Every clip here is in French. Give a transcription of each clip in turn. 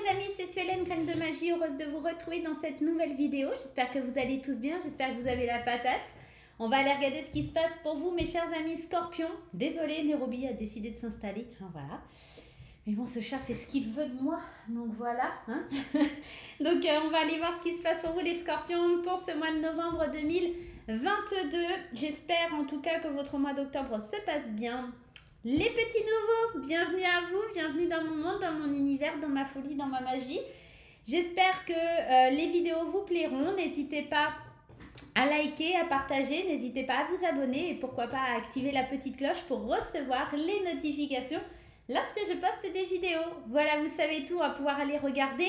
les amis, c'est Suelen, graine de magie, heureuse de vous retrouver dans cette nouvelle vidéo. J'espère que vous allez tous bien, j'espère que vous avez la patate. On va aller regarder ce qui se passe pour vous, mes chers amis scorpions. Désolée, Nairobi a décidé de s'installer, voilà. Mais bon, ce chat fait ce qu'il veut de moi, donc voilà. Hein. Donc on va aller voir ce qui se passe pour vous, les scorpions, pour ce mois de novembre 2022. J'espère en tout cas que votre mois d'octobre se passe bien. Les petits nouveaux, bienvenue à vous, bienvenue dans mon monde, dans mon univers, dans ma folie, dans ma magie. J'espère que les vidéos vous plairont. N'hésitez pas à liker, à partager, n'hésitez pas à vous abonner et pourquoi pas à activer la petite cloche pour recevoir les notifications lorsque je poste des vidéos. Voilà, vous savez tout, on va pouvoir aller regarder.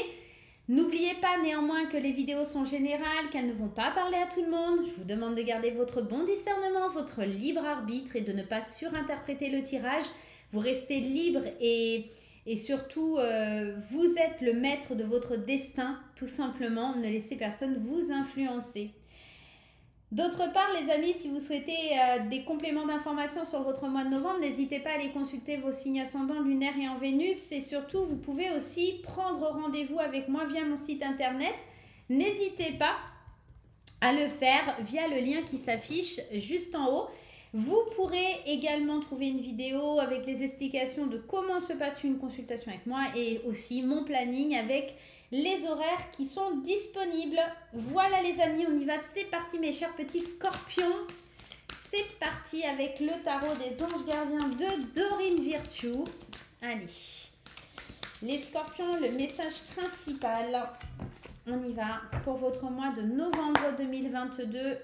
N'oubliez pas néanmoins que les vidéos sont générales, qu'elles ne vont pas parler à tout le monde. Je vous demande de garder votre bon discernement, votre libre arbitre et de ne pas surinterpréter le tirage. Vous restez libre et surtout, vous êtes le maître de votre destin, tout simplement. Ne laissez personne vous influencer. D'autre part, les amis, si vous souhaitez des compléments d'informations sur votre mois de novembre, n'hésitez pas à aller consulter vos signes ascendants lunaires et en Vénus. Et surtout, vous pouvez aussi prendre rendez-vous avec moi via mon site internet. N'hésitez pas à le faire via le lien qui s'affiche juste en haut. Vous pourrez également trouver une vidéo avec les explications de comment se passe une consultation avec moi et aussi mon planning avec les horaires qui sont disponibles. Voilà les amis, on y va, c'est parti mes chers petits scorpions. C'est parti avec le tarot des anges gardiens de Dorine Virtue. Allez, les scorpions, le message principal, on y va pour votre mois de novembre 2022.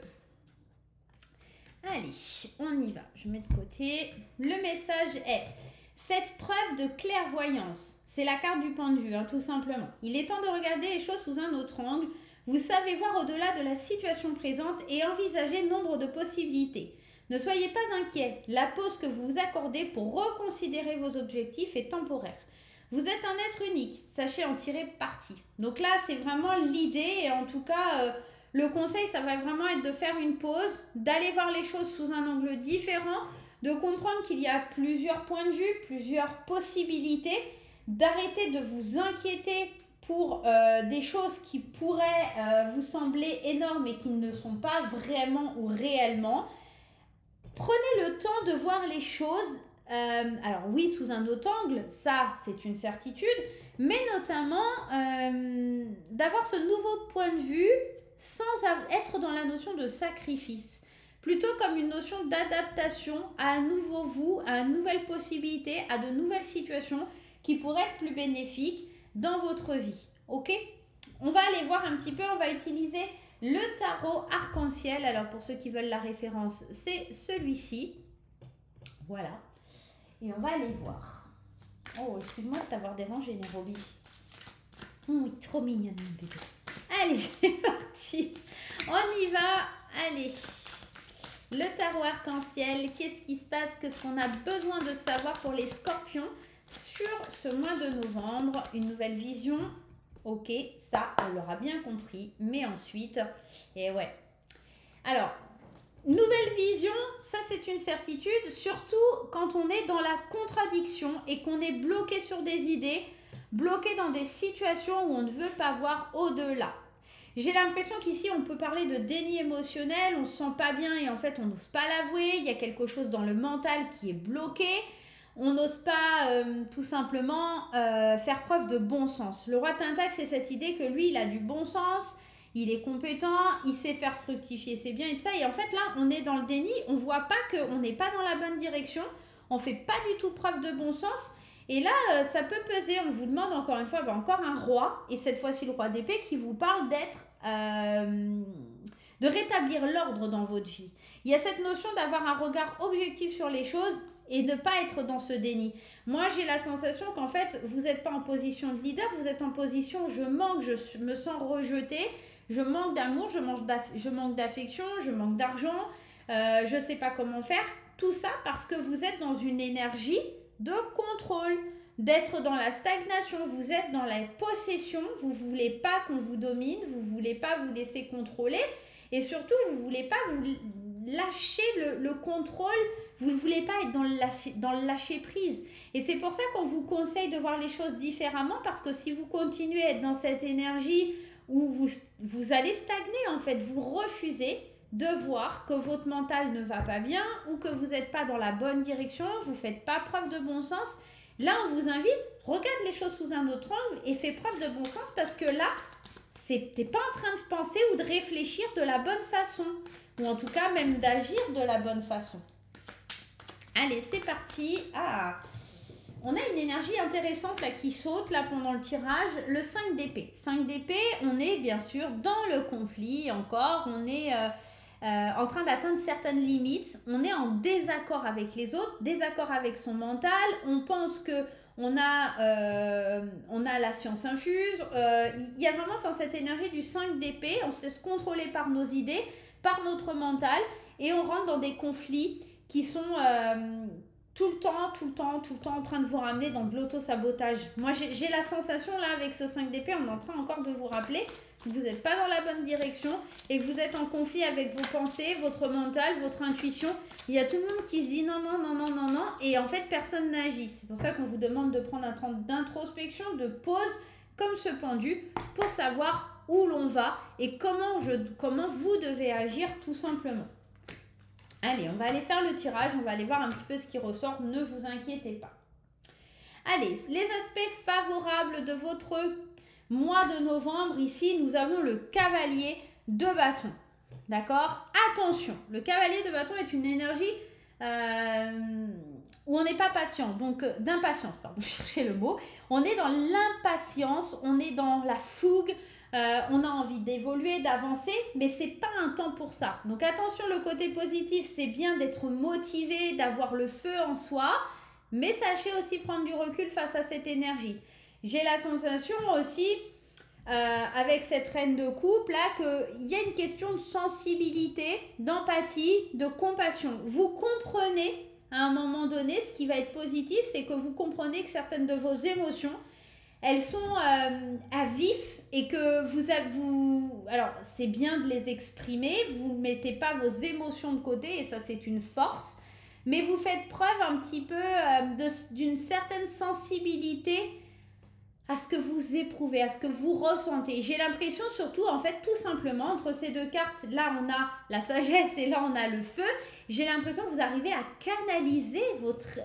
Allez, on y va, je mets de côté. Le message est: faites preuve de clairvoyance. C'est la carte du pendu, tout simplement. Il est temps de regarder les choses sous un autre angle. Vous savez voir au-delà de la situation présente et envisager nombre de possibilités. Ne soyez pas inquiets. La pause que vous vous accordez pour reconsidérer vos objectifs est temporaire. Vous êtes un être unique. Sachez en tirer parti. Donc là, c'est vraiment l'idée. Et en tout cas, le conseil, ça va vraiment être de faire une pause, d'aller voir les choses sous un angle différent, de comprendre qu'il y a plusieurs points de vue, plusieurs possibilités, d'arrêter de vous inquiéter pour des choses qui pourraient vous sembler énormes et qui ne sont pas vraiment ou réellement. Prenez le temps de voir les choses, alors oui, sous un autre angle, ça c'est une certitude, mais notamment d'avoir ce nouveau point de vue sans être dans la notion de sacrifice. Plutôt comme une notion d'adaptation à un nouveau vous, à une nouvelle possibilité, à de nouvelles situations qui pourraient être plus bénéfiques dans votre vie. Ok? On va aller voir un petit peu, on va utiliser le tarot arc-en-ciel. Alors pour ceux qui veulent la référence, c'est celui-ci. Voilà. Et on va aller voir. Oh, excuse-moi de t'avoir dérangé, Nairobi. Oh, trop mignonne, mon bébé. Allez, c'est parti. On y va. Allez. Le tarot arc-en-ciel, qu'est-ce qui se passe? Qu'est-ce qu'on a besoin de savoir pour les scorpions sur ce mois de novembre? Une nouvelle vision. Ok, ça, on l'aura bien compris. Mais ensuite, et ouais. Alors, nouvelle vision, ça c'est une certitude. Surtout quand on est dans la contradiction et qu'on est bloqué sur des idées, bloqué dans des situations où on ne veut pas voir au-delà. J'ai l'impression qu'ici, on peut parler de déni émotionnel, on ne se sent pas bien et en fait, on n'ose pas l'avouer. Il y a quelque chose dans le mental qui est bloqué. On n'ose pas tout simplement faire preuve de bon sens. Le roi de Pentacle, c'est cette idée que lui, il a du bon sens, il est compétent, il sait faire fructifier ses biens et tout ça. Et en fait, là, on est dans le déni, on ne voit pas qu'on n'est pas dans la bonne direction, on ne fait pas du tout preuve de bon sens. Et là, ça peut peser. On vous demande encore une fois, encore un roi, et cette fois-ci le roi d'épée, qui vous parle de rétablir l'ordre dans votre vie. Il y a cette notion d'avoir un regard objectif sur les choses et ne pas être dans ce déni. Moi, j'ai la sensation qu'en fait, vous n'êtes pas en position de leader, vous êtes en position je manque, je me sens rejetée, je manque d'amour, je manque d'affection, je manque d'argent, je ne sais pas comment faire. Tout ça parce que vous êtes dans une énergie de contrôle, d'être dans la stagnation, vous êtes dans la possession, vous ne voulez pas qu'on vous domine, vous ne voulez pas vous laisser contrôler et surtout vous ne voulez pas lâchez le contrôle, vous ne voulez pas être dans le lâcher prise. Et c'est pour ça qu'on vous conseille de voir les choses différemment, parce que si vous continuez à être dans cette énergie où vous allez stagner en fait, vous refusez de voir que votre mental ne va pas bien ou que vous n'êtes pas dans la bonne direction, vous ne faites pas preuve de bon sens. Là, on vous invite, regarde les choses sous un autre angle et fais preuve de bon sens, parce que là, tu n'es pas en train de penser ou de réfléchir de la bonne façon, ou en tout cas même d'agir de la bonne façon. Allez, c'est parti. Ah, on a une énergie intéressante là qui saute là pendant le tirage, le 5 d'épée. 5 d'épée, on est bien sûr dans le conflit encore, on est en train d'atteindre certaines limites, on est en désaccord avec les autres, désaccord avec son mental, on pense que on a la science infuse, il y a vraiment dans cette énergie du 5 d'épée, on se laisse contrôler par nos idées, par notre mental, et on rentre dans des conflits qui sont tout le temps en train de vous ramener dans de l'auto-sabotage. Moi, j'ai la sensation, là, avec ce 5 d'épée, on est en train encore de vous rappeler que vous n'êtes pas dans la bonne direction et que vous êtes en conflit avec vos pensées, votre mental, votre intuition. Il y a tout le monde qui se dit non, et en fait, personne n'agit. C'est pour ça qu'on vous demande de prendre un temps d'introspection, de pause, comme ce pendu, pour savoir où l'on va et comment vous devez agir, tout simplement. Allez, on va aller faire le tirage, on va aller voir un petit peu ce qui ressort, ne vous inquiétez pas. Allez, les aspects favorables de votre mois de novembre, ici nous avons le cavalier de bâton. D'accord? Attention, le cavalier de bâton est une énergie où on n'est pas patient, donc d'impatience, pardon, je cherchais le mot. On est dans l'impatience, on est dans la fougue, on a envie d'évoluer, d'avancer, mais c'est pas un temps pour ça. Donc attention, le côté positif, c'est bien d'être motivé, d'avoir le feu en soi, mais sachez aussi prendre du recul face à cette énergie. J'ai la sensation aussi, avec cette reine de coupe là, qu'il y a une question de sensibilité, d'empathie, de compassion. Vous comprenez à un moment donné, ce qui va être positif, c'est que vous comprenez que certaines de vos émotions, elles sont à vif, et que alors c'est bien de les exprimer, vous ne mettez pas vos émotions de côté, et ça c'est une force, mais vous faites preuve un petit peu d'une certaine sensibilité à ce que vous éprouvez, à ce que vous ressentez. J'ai l'impression surtout, en fait, tout simplement, entre ces deux cartes, là on a la sagesse et là on a le feu, j'ai l'impression que vous arrivez à canaliser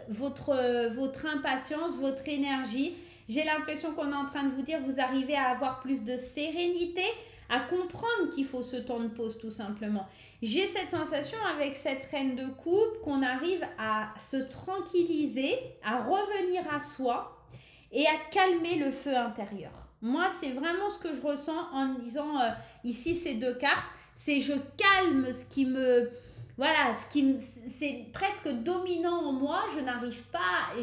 votre impatience, votre énergie. J'ai l'impression qu'on est en train de vous dire, vous arrivez à avoir plus de sérénité, à comprendre qu'il faut ce temps de pause tout simplement. J'ai cette sensation avec cette reine de coupe qu'on arrive à se tranquilliser, à revenir à soi et à calmer le feu intérieur. Moi, c'est vraiment ce que je ressens en disant ici ces deux cartes, c'est je calme ce qui me... Voilà, c'est presque dominant en moi, je n'arrive pas,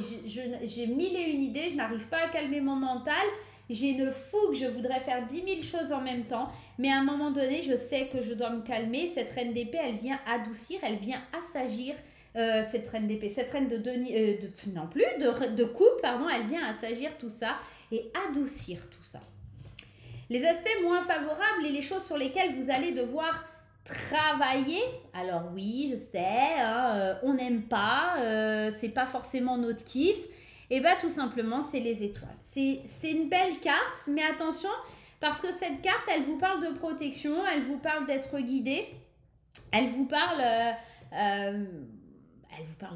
j'ai mille et une idées, je n'arrive pas à calmer mon mental, j'ai une fougue, je voudrais faire 10 000 choses en même temps, mais à un moment donné, je sais que je dois me calmer. Cette reine d'épée, elle vient adoucir, elle vient assagir, cette reine d'épée, cette reine de coupe, pardon, elle vient assagir tout ça et adoucir tout ça. Les aspects moins favorables et les choses sur lesquelles vous allez devoir travailler, alors oui, je sais, hein, on n'aime pas, c'est pas forcément notre kiff, et bien tout simplement c'est les étoiles. C'est une belle carte, mais attention, parce que cette carte, elle vous parle de protection, elle vous parle d'être guidé, elle vous parle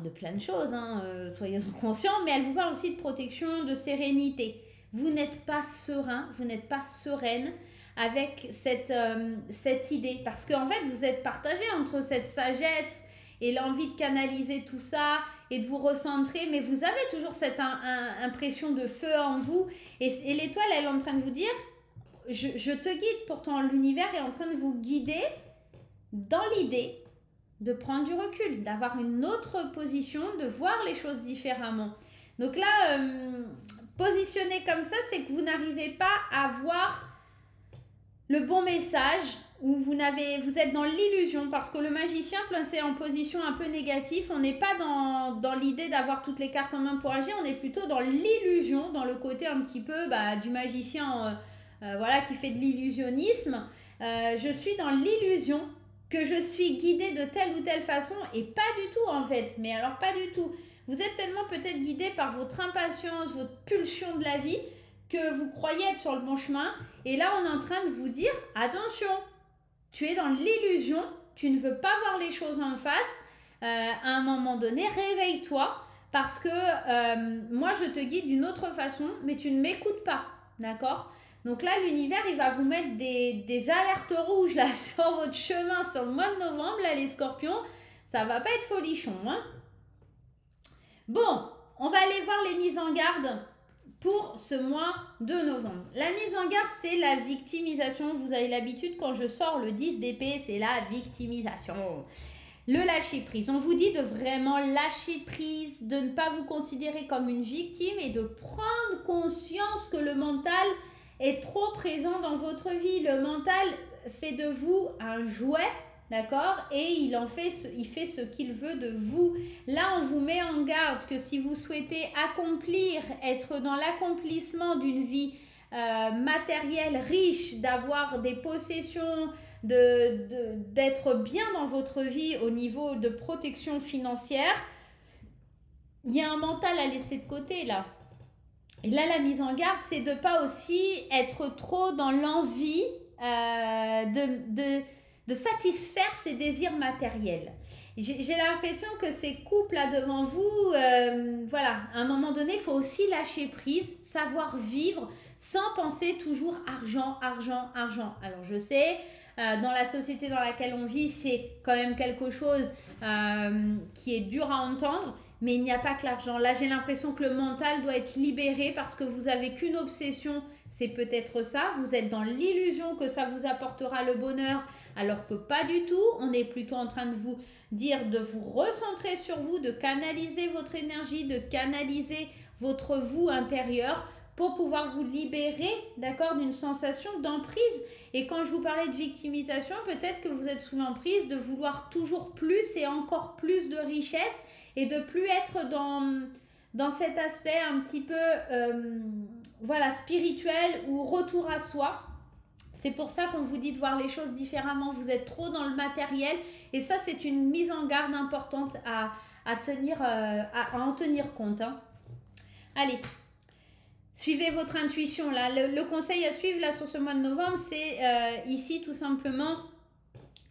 de plein de choses, hein, soyez-en conscients, mais elle vous parle aussi de protection, de sérénité. Vous n'êtes pas serein, vous n'êtes pas sereine avec cette idée, parce qu'en fait vous êtes partagé entre cette sagesse et l'envie de canaliser tout ça et de vous recentrer, mais vous avez toujours cette impression de feu en vous, et l'étoile, elle est en train de vous dire je te guide. Pourtant l'univers est en train de vous guider dans l'idée de prendre du recul, d'avoir une autre position, de voir les choses différemment. Donc là, positionné comme ça, c'est que vous n'arrivez pas à voir le bon message, ou vous êtes dans l'illusion, parce que le magicien placé en position un peu négative, on n'est pas dans l'idée d'avoir toutes les cartes en main pour agir, on est plutôt dans l'illusion, dans le côté un petit peu du magicien voilà, qui fait de l'illusionnisme. Je suis dans l'illusion que je suis guidée de telle ou telle façon, et pas du tout en fait, mais alors pas du tout. Vous êtes tellement peut-être guidé par votre impatience, votre pulsion de la vie, que vous croyez être sur le bon chemin, et là on est en train de vous dire, attention, tu es dans l'illusion, tu ne veux pas voir les choses en face, à un moment donné, réveille-toi, parce que moi je te guide d'une autre façon, mais tu ne m'écoutes pas, d'accord? Donc là, l'univers, il va vous mettre des alertes rouges là, sur votre chemin sur le mois de novembre, là, les scorpions. Ça va pas être folichon, hein? Bon, on va aller voir les mises en garde pour ce mois de novembre. La mise en garde, c'est la victimisation. Vous avez l'habitude, quand je sors le 10 d'épée, c'est la victimisation. Le lâcher prise. On vous dit de vraiment lâcher prise, de ne pas vous considérer comme une victime et de prendre conscience que le mental est trop présent dans votre vie. Le mental fait de vous un jouet, d'accord? Et il fait ce qu'il veut de vous. Là, on vous met en garde que si vous souhaitez être dans l'accomplissement d'une vie matérielle riche, d'avoir des possessions, d'être bien dans votre vie au niveau de protection financière, il y a un mental à laisser de côté là. Et là, la mise en garde, c'est de ne pas aussi être trop dans l'envie de satisfaire ses désirs matériels. J'ai l'impression que ces couples là devant vous, voilà, à un moment donné, il faut aussi lâcher prise, savoir vivre sans penser toujours argent, argent, argent. Alors je sais, dans la société dans laquelle on vit, c'est quand même quelque chose qui est dur à entendre. Mais il n'y a pas que l'argent. Là, j'ai l'impression que le mental doit être libéré parce que vous n'avez qu'une obsession, c'est peut-être ça. Vous êtes dans l'illusion que ça vous apportera le bonheur, alors que pas du tout. On est plutôt en train de vous dire de vous recentrer sur vous, de canaliser votre énergie, de canaliser votre vous intérieur pour pouvoir vous libérer, d'accord, d'une sensation d'emprise. Et quand je vous parlais de victimisation, peut-être que vous êtes sous l'emprise de vouloir toujours plus et encore plus de richesse, et de plus être dans cet aspect un petit peu voilà, spirituel ou retour à soi. C'est pour ça qu'on vous dit de voir les choses différemment. Vous êtes trop dans le matériel et ça, c'est une mise en garde importante à en tenir compte, hein. Allez, suivez votre intuition là. Le conseil à suivre là sur ce mois de novembre, c'est ici tout simplement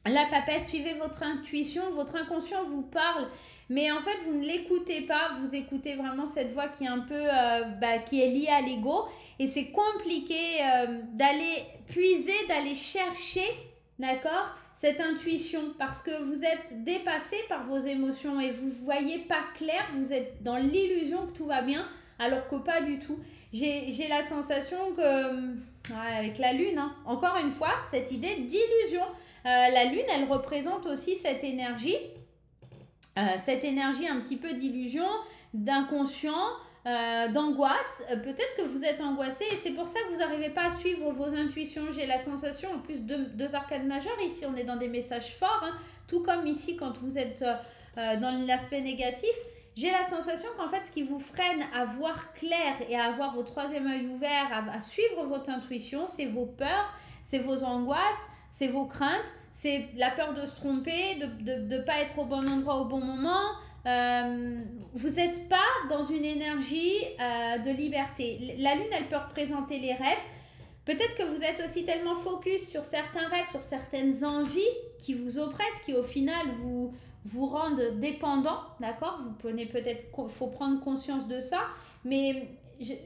la papesse. Suivez votre intuition, votre inconscient vous parle. Mais en fait, vous ne l'écoutez pas, vous écoutez vraiment cette voix qui est un peu, qui est liée à l'ego. Et c'est compliqué d'aller puiser, d'aller chercher, d'accord, cette intuition. Parce que vous êtes dépassé par vos émotions et vous ne voyez pas clair, vous êtes dans l'illusion que tout va bien, alors que pas du tout. J'ai la sensation que, avec la lune, hein, encore une fois, cette idée d'illusion. La lune, elle représente aussi cette énergie un petit peu d'illusion, d'inconscient, d'angoisse. Peut-être que vous êtes angoissé et c'est pour ça que vous n'arrivez pas à suivre vos intuitions. J'ai la sensation, en plus deux arcades majeures, ici on est dans des messages forts, hein, tout comme ici quand vous êtes dans l'aspect négatif. J'ai la sensation qu'en fait ce qui vous freine à voir clair et à avoir votre troisième œil ouvert, à suivre votre intuition, c'est vos peurs, c'est vos angoisses, c'est vos craintes, c'est la peur de se tromper, de ne pas être au bon endroit au bon moment. Vous n'êtes pas dans une énergie de liberté. La lune, elle peut représenter les rêves. Peut-être que vous êtes aussi tellement focus sur certains rêves, sur certaines envies qui vous oppressent, qui au final vous rendent dépendant, d'accord? Vous prenez peut-être, faut prendre conscience de ça. Mais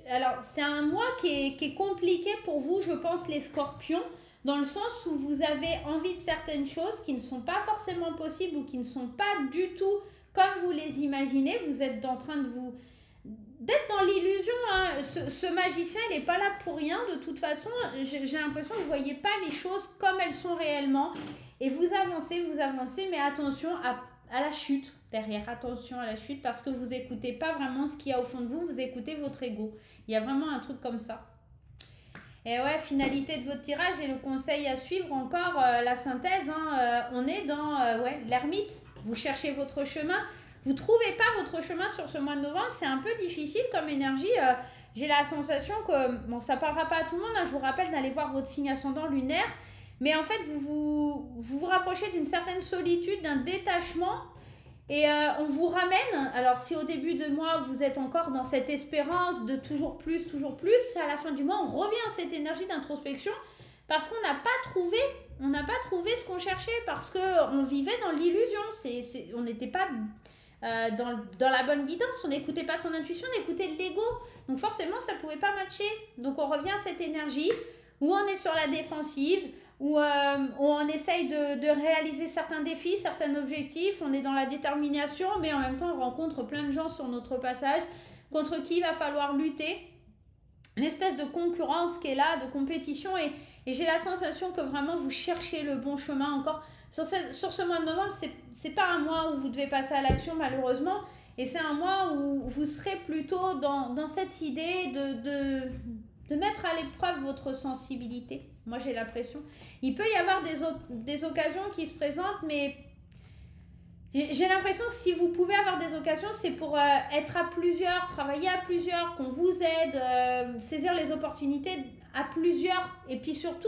alors, c'est un mois qui est compliqué pour vous, je pense, les scorpions, dans le sens où vous avez envie de certaines choses qui ne sont pas forcément possibles ou qui ne sont pas du tout comme vous les imaginez. Vous êtes en train d'être dans l'illusion, hein. Ce magicien, il n'est pas là pour rien. De toute façon, j'ai l'impression que vous ne voyez pas les choses comme elles sont réellement. Et vous avancez, mais attention à la chute derrière. Attention à la chute parce que vous n'écoutez pas vraiment ce qu'il y a au fond de vous. Vous écoutez votre ego. Il y a vraiment un truc comme ça. Et ouais, finalité de votre tirage et le conseil à suivre, encore la synthèse, hein, on est dans l'ermite. Vous cherchez votre chemin, vous ne trouvez pas votre chemin sur ce mois de novembre, c'est un peu difficile comme énergie. J'ai la sensation que, bon, ça ne parlera pas à tout le monde, hein, je vous rappelle d'aller voir votre signe ascendant lunaire, Mais en fait, vous rapprochez d'une certaine solitude, d'un détachement. Et on vous ramène, alors si au début de mois, vous êtes encore dans cette espérance de toujours plus, à la fin du mois, on revient à cette énergie d'introspection parce qu'on n'a pas trouvé ce qu'on cherchait, parce qu'on vivait dans l'illusion, on n'était pas dans la bonne guidance, on n'écoutait pas son intuition, on écoutait l'ego. Donc forcément, ça ne pouvait pas matcher. Donc on revient à cette énergie où on est sur la défensive, où on essaye de réaliser certains défis, certains objectifs, on est dans la détermination, mais en même temps on rencontre plein de gens sur notre passage contre qui il va falloir lutter. Une espèce de concurrence qui est là, de compétition, et j'ai la sensation que vraiment vous cherchez le bon chemin encore. Sur ce mois de novembre, c'est pas un mois où vous devez passer à l'action malheureusement, et c'est un mois où vous serez plutôt dans cette idée de mettre à l'épreuve votre sensibilité. Moi, j'ai l'impression. Il peut y avoir des occasions qui se présentent, mais j'ai l'impression que si vous pouvez avoir des occasions, c'est pour être à plusieurs, travailler à plusieurs, qu'on vous aide, saisir les opportunités à plusieurs, et puis surtout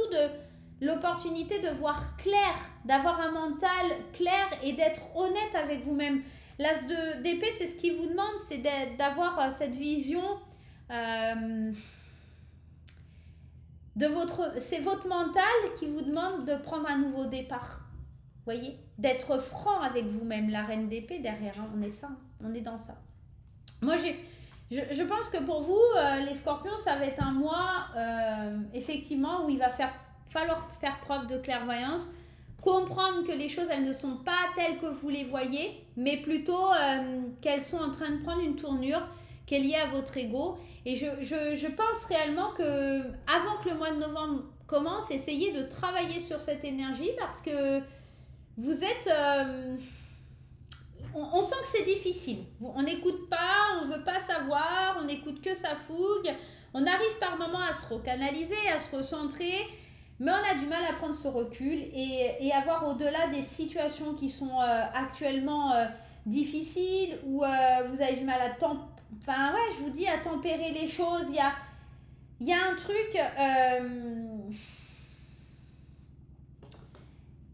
l'opportunité de voir clair, d'avoir un mental clair et d'être honnête avec vous-même. L'as d'épée, c'est ce qu'il vous demande, c'est d'avoir cette vision... c'est votre mental qui vous demande de prendre un nouveau départ. Voyez, d'être franc avec vous-même. La reine d'épée derrière, hein, on est dans ça. Moi, je pense que pour vous, les scorpions, ça va être un mois, effectivement, où il va falloir faire preuve de clairvoyance, comprendre que les choses, elles ne sont pas telles que vous les voyez, mais plutôt qu'elles sont en train de prendre une tournure qui est liée à votre ego. Et je pense réellement que avant que le mois de novembre commence, essayez de travailler sur cette énergie, parce que vous êtes... on sent que c'est difficile. On n'écoute pas, on ne veut pas savoir, on n'écoute que sa fougue. On arrive par moments à se recanaliser, à se recentrer, mais on a du mal à prendre ce recul et à voir au-delà des situations qui sont actuellement difficiles, où vous avez du mal à je vous dis, à tempérer les choses. Il y a un truc...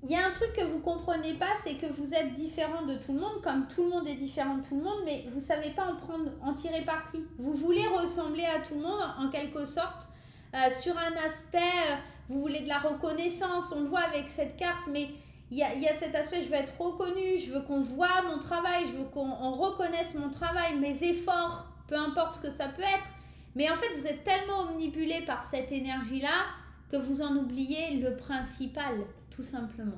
Il y a un truc que vous comprenez pas, c'est que vous êtes différent de tout le monde, comme tout le monde est différent de tout le monde, mais vous savez pas en tirer parti. Vous voulez ressembler à tout le monde, en quelque sorte, sur un aspect, vous voulez de la reconnaissance, on le voit avec cette carte, mais il y a cet aspect, je veux être reconnu, je veux qu'on voit mon travail, je veux qu'on reconnaisse mon travail, mes efforts, peu importe ce que ça peut être. Mais en fait, vous êtes tellement omnibulé par cette énergie-là que vous en oubliez le principal, tout simplement.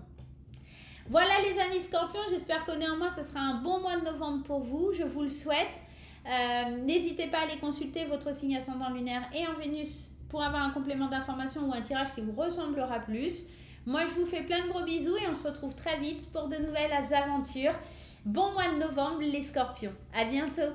Voilà les amis scorpions, j'espère que néanmoins ce sera un bon mois de novembre pour vous, je vous le souhaite. N'hésitez pas à aller consulter votre signe ascendant lunaire et en Vénus pour avoir un complément d'information ou un tirage qui vous ressemblera plus. Moi je vous fais plein de gros bisous et on se retrouve très vite pour de nouvelles aventures. Bon mois de novembre les scorpions, à bientôt.